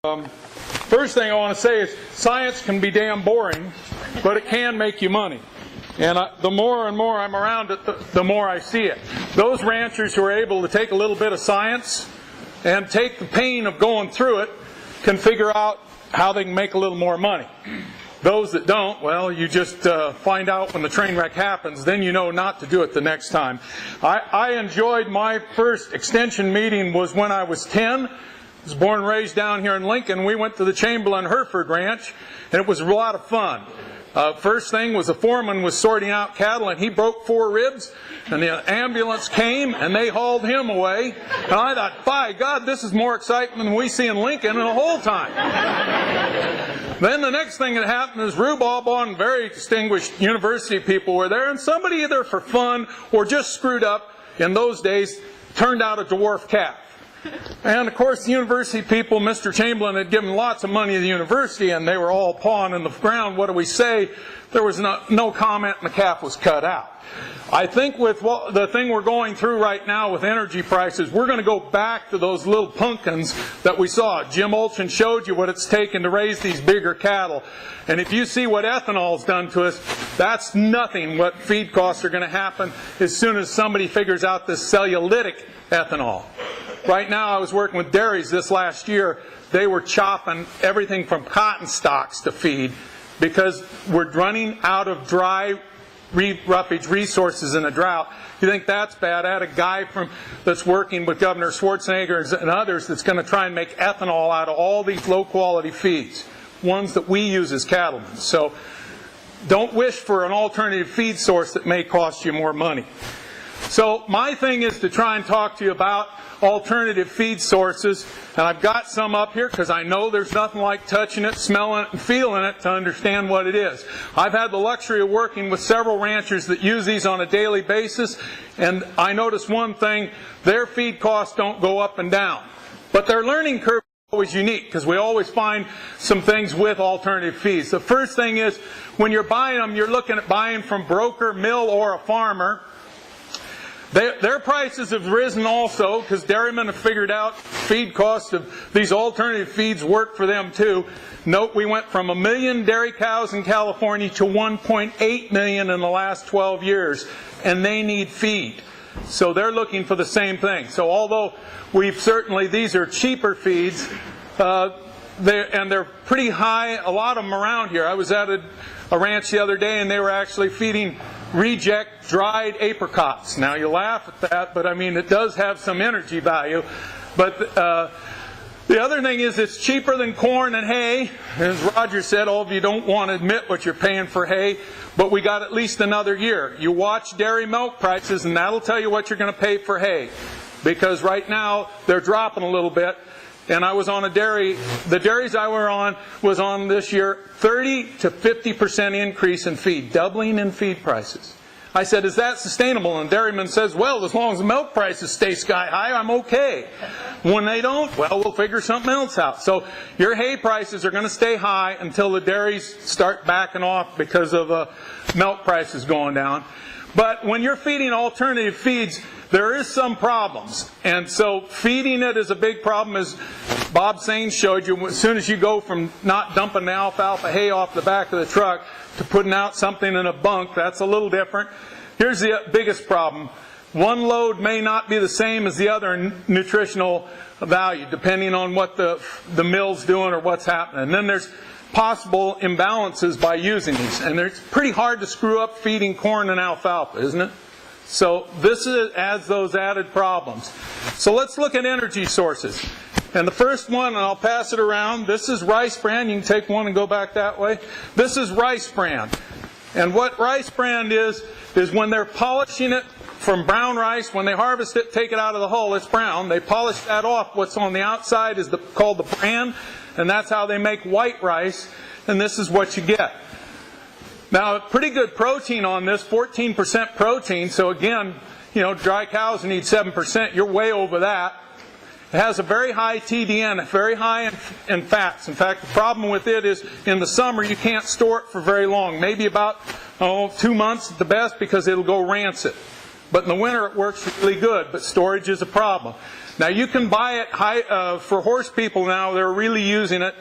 First thing I want to say is science can be damn boring, but it can make you money. And the more and more I'm around it, the more I see it. Those ranchers who are able to take a little bit of science and take the pain of going through it can figure out how they can make a little more money. Those that don't, well, you just find out when the train wreck happens, then you know not to do it the next time. I enjoyed my first extension meeting was when I was 10. I was born and raised down here in Lincoln. We went to the Chamberlain Hereford Ranch, and it was a lot of fun. First thing was the foreman was sorting out cattle, and he broke 4 ribs, and the ambulance came, and they hauled him away. And I thought, by God, this is more excitement than we see in Lincoln in the whole time. Then the next thing that happened is rhubarb and very distinguished university people were there, and somebody either for fun or just screwed up in those days turned out a dwarf calf. And of course the university people, Mr. Chamberlain had given lots of money to the university, and they were all pawing in the ground. What do we say? There was no comment, and the calf was cut out. I think with the thing we're going through right now with energy prices, we're going to go back to those little pumpkins that we saw. Jim Olchin showed you what it's taken to raise these bigger cattle. And if you see what ethanol's done to us, that's nothing what feed costs are going to happen as soon as somebody figures out this cellulitic ethanol. Right now, I was working with dairies this last year. They were chopping everything from cotton stalks to feed because we're running out of dry roughage resources in a drought. You think that's bad? I had a guy that's working with Governor Schwarzenegger and others that's going to try and make ethanol out of all these low-quality feeds, ones that we use as cattlemen. So don't wish for an alternative feed source that may cost you more money. So my thing is to try and talk to you about alternative feed sources, and I've got some up here because I know there's nothing like touching it, smelling it, and feeling it to understand what it is. I've had the luxury of working with several ranchers that use these on a daily basis, and I notice one thing: their feed costs don't go up and down, but their learning curve is always unique because we always find some things with alternative feeds. The first thing is when you're buying them, you're looking at buying from broker, mill, or a farmer. Their prices have risen also because dairymen have figured out feed costs of these alternative feeds work for them too. Note we went from 1 million dairy cows in California to 1.8 million in the last 12 years, and they need feed. So they're looking for the same thing. So although these are cheaper feeds, and they're pretty high, a lot of them around here. I was at a ranch the other day, and they were actually feeding reject dried apricots. Now you laugh at that, but I mean it does have some energy value. But the other thing is it's cheaper than corn and hay. As Roger said, all of you don't want to admit what you're paying for hay, but we got at least another year. You watch dairy milk prices, and that'll tell you what you're going to pay for hay, because right now they're dropping a little bit. And I was on a dairy, the dairies I was on this year, 30 to 50% increase in feed, doubling in feed prices. I said, is that sustainable? And the dairyman says, well, as long as the milk prices stay sky high, I'm okay. When they don't, well, we'll figure something else out. So your hay prices are going to stay high until the dairies start backing off because of milk prices going down. But when you're feeding alternative feeds, there is some problems. And so feeding it is a big problem, as Bob Sain showed you. As soon as you go from not dumping the alfalfa hay off the back of the truck to putting out something in a bunk, that's a little different. Here's the biggest problem. One load may not be the same as the other nutritional value, depending on what the mill's doing or what's happening. And then there's possible imbalances by using these. And it's pretty hard to screw up feeding corn and alfalfa, isn't it? So this adds those added problems. So let's look at energy sources. And the first one, and I'll pass it around, this is rice bran. You can take one and go back that way. This is rice bran. And what rice bran is when they're polishing it from brown rice, when they harvest it, take it out of the hull, it's brown. They polish that off. What's on the outside is called the bran, and that's how they make white rice. And this is what you get. Now, pretty good protein on this, 14% protein. So again, dry cows need 7%. You're way over that. It has a very high TDN, very high in fats. In fact, the problem with it is in the summer you can't store it for very long. Maybe about 2 months at the best, because it'll go rancid. But in the winter it works really good, but storage is a problem. Now you can buy it for horse people now. They're really using it,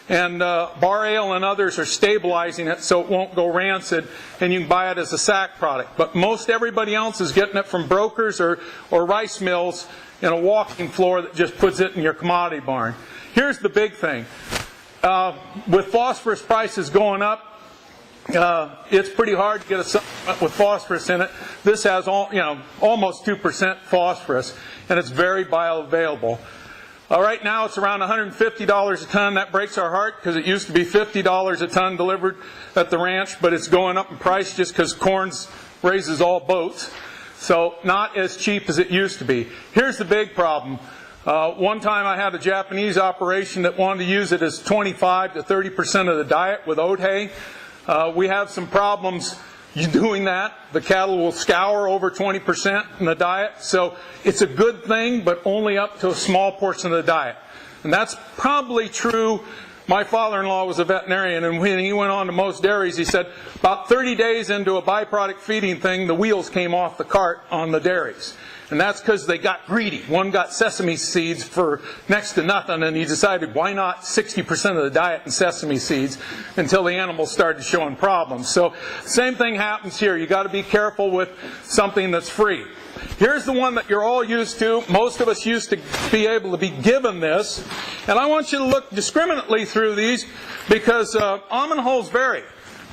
and Bar Ale and others are stabilizing it so it won't go rancid, and you can buy it as a sack product. But most everybody else is getting it from brokers or rice mills in a walking floor that just puts it in your commodity barn. Here's the big thing. With phosphorus prices going up, it's pretty hard to get a supplement with phosphorus in it. This has almost 2% phosphorus, and it's very bioavailable. Right now it's around $150 a ton. That breaks our heart because it used to be $50 a ton delivered at the ranch, but it's going up in price just because corn raises all boats. So not as cheap as it used to be. Here's the big problem. One time I had a Japanese operation that wanted to use it as 25 to 30% of the diet with oat hay. We have some problems doing that. The cattle will scour over 20% in the diet. So it's a good thing, but only up to a small portion of the diet. And that's probably true. My father-in-law was a veterinarian, and when he went on to most dairies, he said about 30 days into a byproduct feeding thing, the wheels came off the cart on the dairies. And that's because they got greedy. One got sesame seeds for next to nothing, and he decided why not 60% of the diet in sesame seeds until the animals started showing problems. So same thing happens here. You got to be careful with something that's free. Here's the one that you're all used to. Most of us used to be able to be given this. And I want you to look discriminately through these because almond hulls vary.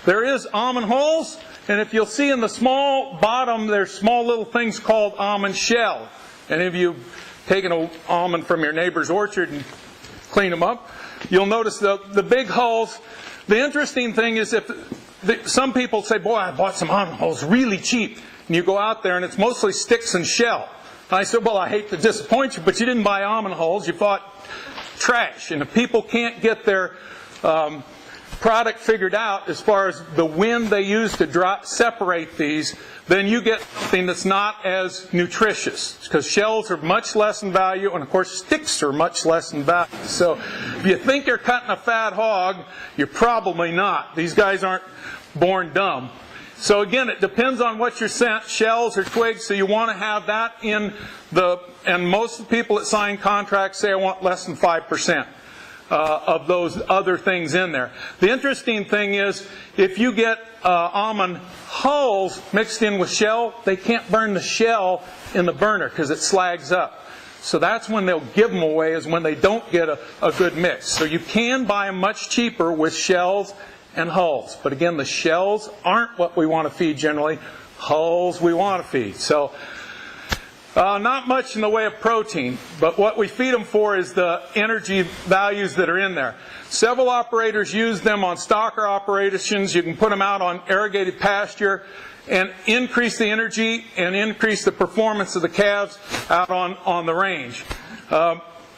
There is almond hulls, and if you'll see in the small bottom, there's small little things called almond shell. Any of you taken an almond from your neighbor's orchard and clean them up, you'll notice the big hulls. The interesting thing is some people say, boy, I bought some almond hulls really cheap. And you go out there and it's mostly sticks and shell. And I said, well, I hate to disappoint you, but you didn't buy almond hulls, you bought trash. And if people can't get their product figured out as far as the wind they use to separate these, then you get something that's not as nutritious. Because shells are much less in value, and of course sticks are much less in value. So if you think you're cutting a fat hog, you're probably not. These guys aren't born dumb. So again, it depends on what you're sent, shells or twigs, so you want to have that in and most of the people that sign contracts say I want less than 5% of those other things in there. The interesting thing is, if you get almond hulls mixed in with shell, they can't burn the shell in the burner because it slags up. So that's when they'll give them away, is when they don't get a good mix. So you can buy them much cheaper with shells and hulls. But again, the shells aren't what we want to feed generally. Hulls we want to feed. So not much in the way of protein, but what we feed them for is the energy values that are in there. Several operators use them on stocker operations. You can put them out on irrigated pasture and increase the energy and increase the performance of the calves out on the range.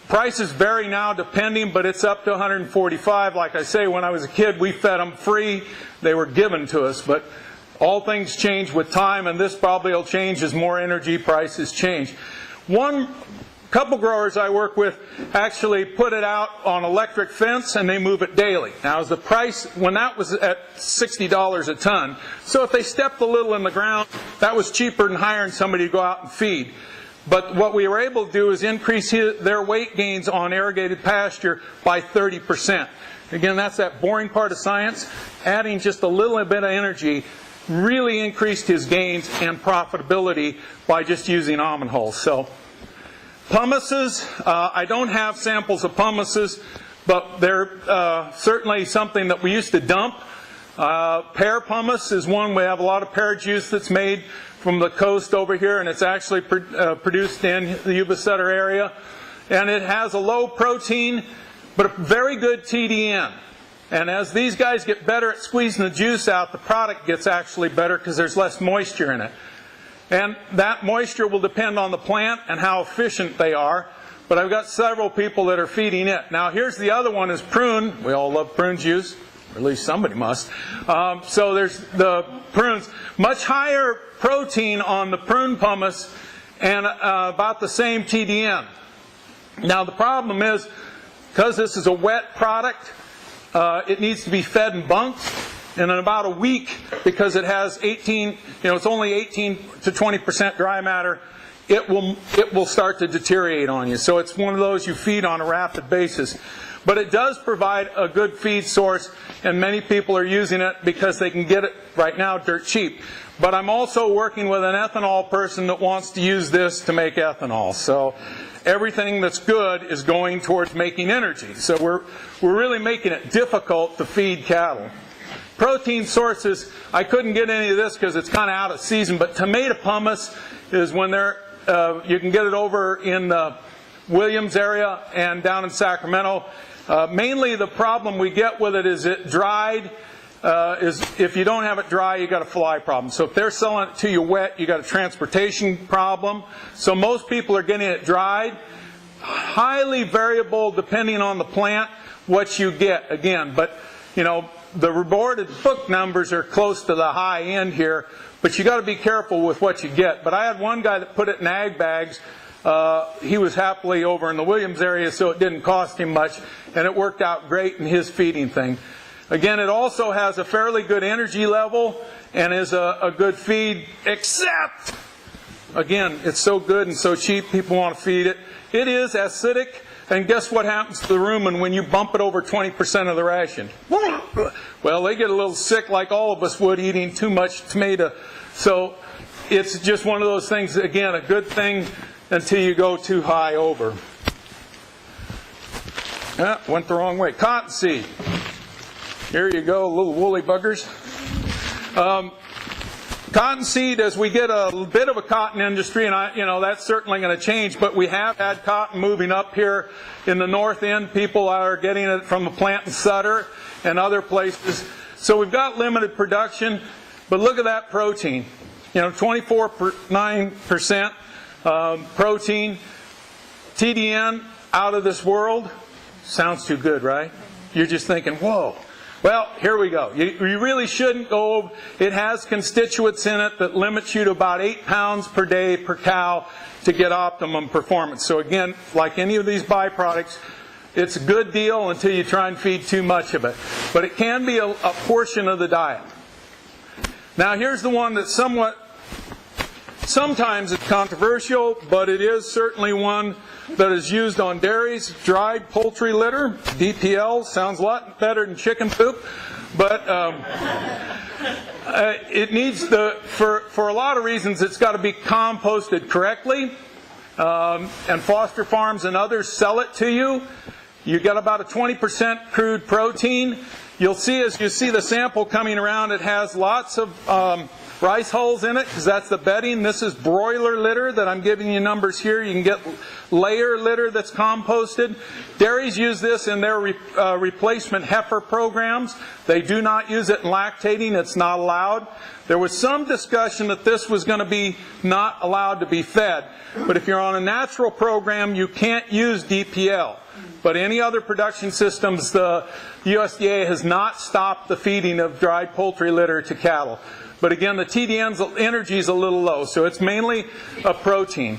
Prices vary now depending, but it's up to $145. Like I say, when I was a kid, we fed them free. They were given to us, but all things change with time, and this probably will change as more energy prices change. Couple growers I work with actually put it out on electric fence, and they move it daily. Now, as the price, when that was at $60 a ton, so if they stepped a little in the ground, that was cheaper than hiring somebody to go out and feed. But what we were able to do is increase their weight gains on irrigated pasture by 30%. Again, that's that boring part of science. Adding just a little bit of energy really increased his gains and profitability by just using almond hulls. So, pumices, I don't have samples of pumices, but they're certainly something that we used to dump. Pear pumice is one. We have a lot of pear juice that's made from the coast over here, and it's actually produced in the Yuba Sutter area. And it has a low protein, but a very good TDN. And as these guys get better at squeezing the juice out, the product gets actually better because there's less moisture in it. And that moisture will depend on the plant and how efficient they are. But I've got several people that are feeding it. Now here's the other one, is prune. We all love prune juice, or at least somebody must. So there's the prunes. Much higher protein on the prune pumice and about the same TDN. Now the problem is, because this is a wet product, it needs to be fed in bunks. And in about a week, because it has it's only 18 to 20% dry matter, it will start to deteriorate on you. So it's one of those you feed on a rapid basis. But it does provide a good feed source, and many people are using it because they can get it right now dirt cheap. But I'm also working with an ethanol person that wants to use this to make ethanol. So everything that's good is going towards making energy. So we're really making it difficult to feed cattle. Protein sources, I couldn't get any of this because it's kind of out of season, but tomato pumice is when you can get it over in the Williams area and down in Sacramento. Mainly the problem we get with it is it dried. If you don't have it dry, you got a fly problem. So if they're selling it to you wet, you got a transportation problem. So most people are getting it dried. Highly variable depending on the plant what you get again. But you know, the reported book numbers are close to the high end here, but you got to be careful with what you get. But I had one guy that put it in ag bags. He was happily over in the Williams area, so it didn't cost him much, and it worked out great in his feeding thing. Again, it also has a fairly good energy level and is a good feed, except, again, it's so good and so cheap, people want to feed it. It is acidic, and guess what happens to the rumen when you bump it over 20% of the ration? Well, they get a little sick like all of us would eating too much tomato. So it's just one of those things, again, a good thing until you go too high over. Went the wrong way. Cottonseed. Here you go, little woolly buggers. Cottonseed, as we get a bit of a cotton industry, and that's certainly going to change, but we have had cotton moving up here in the north end. People are getting it from a plant in Sutter and other places. So we've got limited production, but look at that protein. 24.9% protein. TDN out of this world. Sounds too good, right? You're just thinking, whoa. Well, here we go. You really shouldn't go. It has constituents in it that limits you to about 8 pounds per day per cow to get optimum performance. So again, like any of these byproducts, it's a good deal until you try and feed too much of it. But it can be a portion of the diet. Now here's the one that's sometimes it's controversial, but it is certainly one that is used on dairies. Dried poultry litter, DPL, sounds a lot better than chicken poop, but it needs for a lot of reasons, it's got to be composted correctly, and Foster Farms and others sell it to you. You get about a 20% crude protein. You'll see as you see the sample coming around, it has lots of rice hulls in it, because that's the bedding. This is broiler litter that I'm giving you numbers here. You can get layer litter that's composted. Dairies use this in their replacement heifer programs. They do not use it in lactating. It's not allowed. There was some discussion that this was going to be not allowed to be fed. But if you're on a natural program, you can't use DPL. But any other production systems, the USDA has not stopped the feeding of dried poultry litter to cattle. But again, the TDN's energy is a little low, so it's mainly a protein.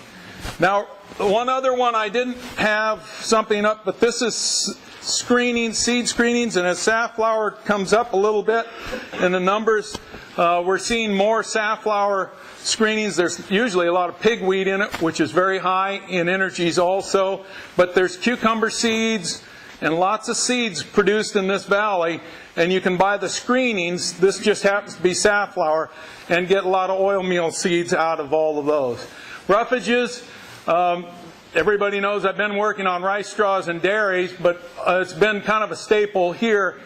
Now, one other one I didn't have something up, but this is screening, seed screenings, and as safflower comes up a little bit in the numbers, we're seeing more safflower screenings. There's usually a lot of pigweed in it, which is very high in energies also, but there's cucumber seeds and lots of seeds produced in this valley, and you can buy the screenings. This just happens to be safflower, and get a lot of oil meal seeds out of all of those. Roughages, everybody knows I've been working on rice straws and dairies, but it's been kind of a staple here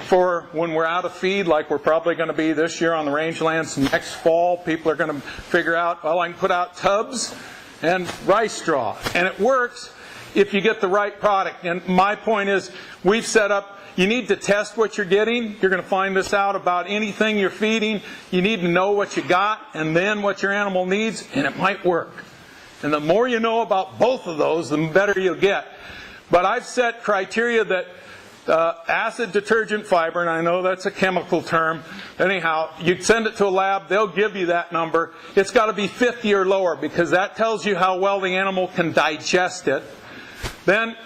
for when we're out of feed, like we're probably going to be this year on the rangelands. Next fall, people are going to figure out, well, I can put out tubs and rice straw. And it works if you get the right product. And my point is, we've set up, you need to test what you're getting. You're going to find this out about anything you're feeding. You need to know what you got and then what your animal needs, and it might work. And the more you know about both of those, the better you'll get. But I've set criteria that acid detergent fiber, and I know that's a chemical term. Anyhow, you send it to a lab, they'll give you that number. It's got to be 50 or lower, because that tells you how well the animal can digest it. Then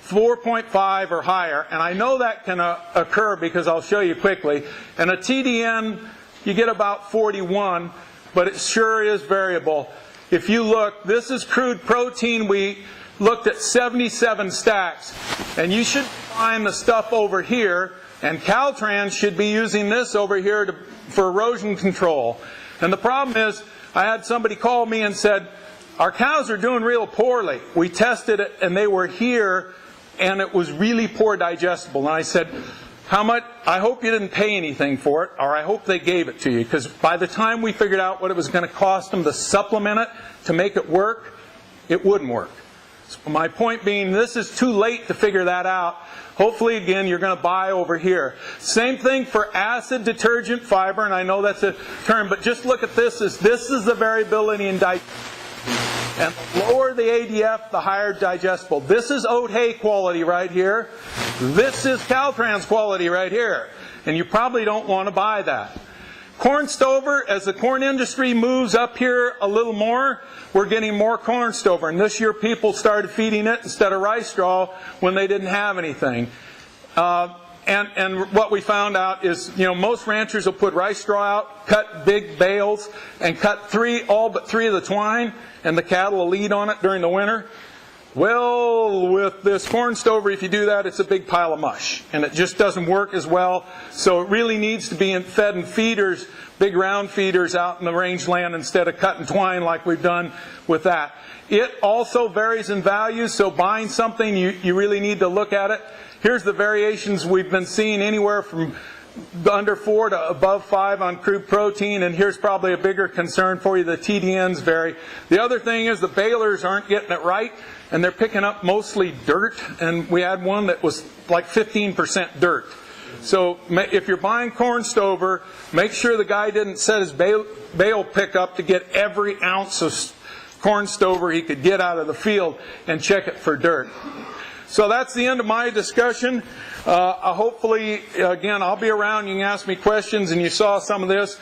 4.5 or higher, and I know that can occur because I'll show you quickly. And a TDN, you get about 41, but it sure is variable. if you look, this is crude protein. We looked at 77 stacks. And you should find the stuff over here, and Caltrans should be using this over here for erosion control. And the problem is, I had somebody call me and said, our cows are doing real poorly. We tested it and they were here and it was really poor digestible. And I said, how much? I hope you didn't pay anything for it, or I hope they gave it to you, because by the time we figured out what it was going to cost them to supplement it, to make it work, it wouldn't work. So my point being, this is too late to figure that out. Hopefully, again, you're going to buy over here. Same thing for acid detergent fiber, and I know that's a term, but just look at this. This is the variability in digestion. And the lower the ADF, the higher digestible. This is oat hay quality right here. This is Caltrans quality right here. And you probably don't want to buy that. Corn stover, as the corn industry moves up here a little more, we're getting more corn stover. And this year people started feeding it instead of rice straw when they didn't have anything. And what we found out is, most ranchers will put rice straw out, cut big bales, and cut all but three of the twine, and the cattle will eat on it during the winter. Well, with this corn stover, if you do that, it's a big pile of mush, and it just doesn't work as well. So it really needs to be fed in feeders, big round feeders out in the rangeland instead of cutting twine like we've done with that. It also varies in value, so buying something, you really need to look at it. Here's the variations we've been seeing, anywhere from under 4 to above 5 on crude protein, and here's probably a bigger concern for you, the TDNs vary. The other thing is the balers aren't getting it right, and they're picking up mostly dirt, and we had one that was like 15% dirt. So if you're buying corn stover, make sure the guy didn't set his bale pickup to get every ounce of corn stover he could get out of the field and check it for dirt. So that's the end of my discussion. Hopefully, again, I'll be around. You can ask me questions, and you saw some of this.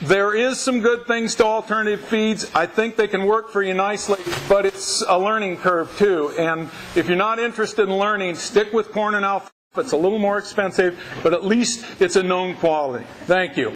There is some good things to alternative feeds. I think they can work for you nicely, but it's a learning curve too. And if you're not interested in learning, stick with corn and alfalfa. It's a little more expensive, but at least it's a known quality. Thank you.